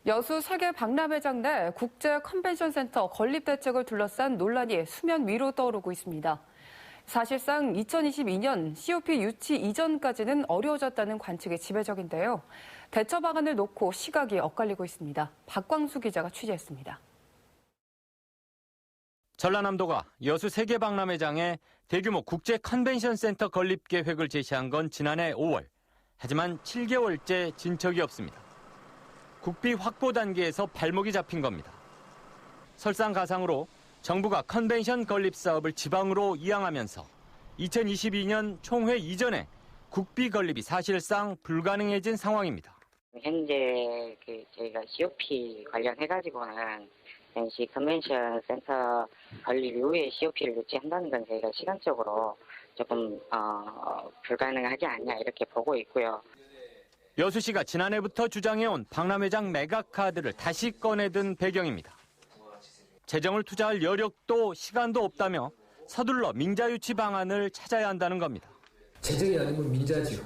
여수 세계 박람회장 내 국제 컨벤션 센터 건립 대책을 둘러싼 논란이 수면 위로 떠오르고 있습니다. 사실상 2022년 COP 유치 이전까지는 어려워졌다는 관측이 지배적인데요. 대처 방안을 놓고 시각이 엇갈리고 있습니다. 박광수 기자가 취재했습니다. 전라남도가 여수 세계 박람회장에 대규모 국제 컨벤션 센터 건립 계획을 제시한 건 지난해 5월. 하지만 7개월째 진척이 없습니다. 국비 확보 단계에서 발목이 잡힌 겁니다. 설상가상으로 정부가 컨벤션 건립 사업을 지방으로 이양하면서 2022년 총회 이전에 국비 건립이 사실상 불가능해진 상황입니다. 현재 저희가 COP 관련해가지고는 NC 컨벤션 센터 건립 이후에 COP를 유치한다는 건 저희가 시간적으로 조금 불가능하지 않냐 이렇게 보고 있고요. 여수시가 지난해부터 주장해온 박람회장 메가카드를 다시 꺼내든 배경입니다. 재정을 투자할 여력도 시간도 없다며 서둘러 민자유치 방안을 찾아야 한다는 겁니다. 재정이 아니면 민자지요.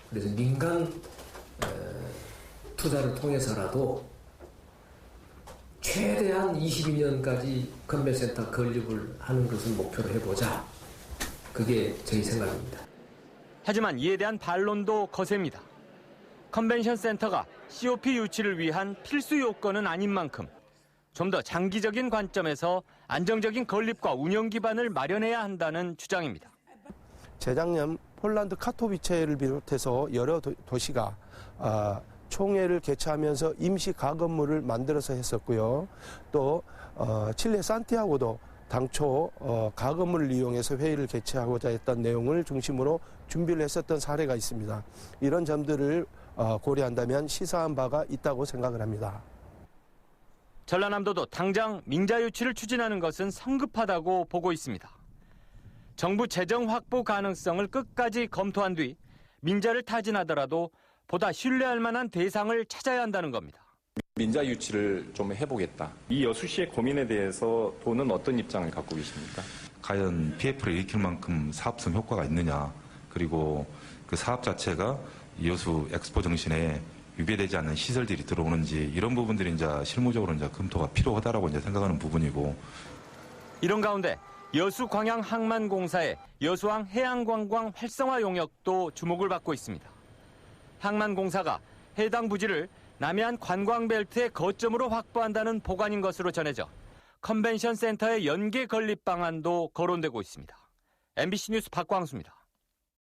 그래서 민간 투자를 통해서라도 최대한 22년까지 컨벤센터 건립을 하는 것을 목표로 해보자. 그게 저희 생각입니다. 하지만 이에 대한 반론도 거셉니다. 컨벤션 센터가 COP 유치를 위한 필수 요건은 아닌 만큼 좀 더 장기적인 관점에서 안정적인 건립과 운영 기반을 마련해야 한다는 주장입니다. 재작년 폴란드 카토비체를 비롯해서 여러 도시가 총회를 개최하면서 임시 가건물을 만들어서 했었고요. 또 칠레 산티아고도 당초 가건물을 이용해서 회의를 개최하고자 했던 내용을 중심으로 준비를 했었던 사례가 있습니다. 이런 점들을 고려한다면 시사한 바가 있다고 생각을 합니다. 전라남도도 당장 민자유치를 추진하는 것은 성급하다고 보고 있습니다. 정부 재정 확보 가능성을 끝까지 검토한 뒤 민자를 타진하더라도 보다 신뢰할 만한 대상을 찾아야 한다는 겁니다. 민자 유치를 좀 해보겠다. 이 여수시의 고민에 대해서 도는 어떤 입장을 갖고 계십니까? 과연 PF를 일으킬 만큼 사업성 효과가 있느냐, 그리고 그 사업 자체가 여수 엑스포 정신에 위배되지 않는 시설들이 들어오는지 이런 부분들이 이제 실무적으로 이제 검토가 필요하다라고 이제 생각하는 부분이고. 이런 가운데 여수광양항만공사의 여수항 해양관광 활성화 용역도 주목을 받고 있습니다. 항만공사가 해당 부지를 남해안 관광벨트의 거점으로 확보한다는 보관인 것으로 전해져 컨벤션 센터의 연계 건립 방안도 거론되고 있습니다. MBC 뉴스 박광수입니다.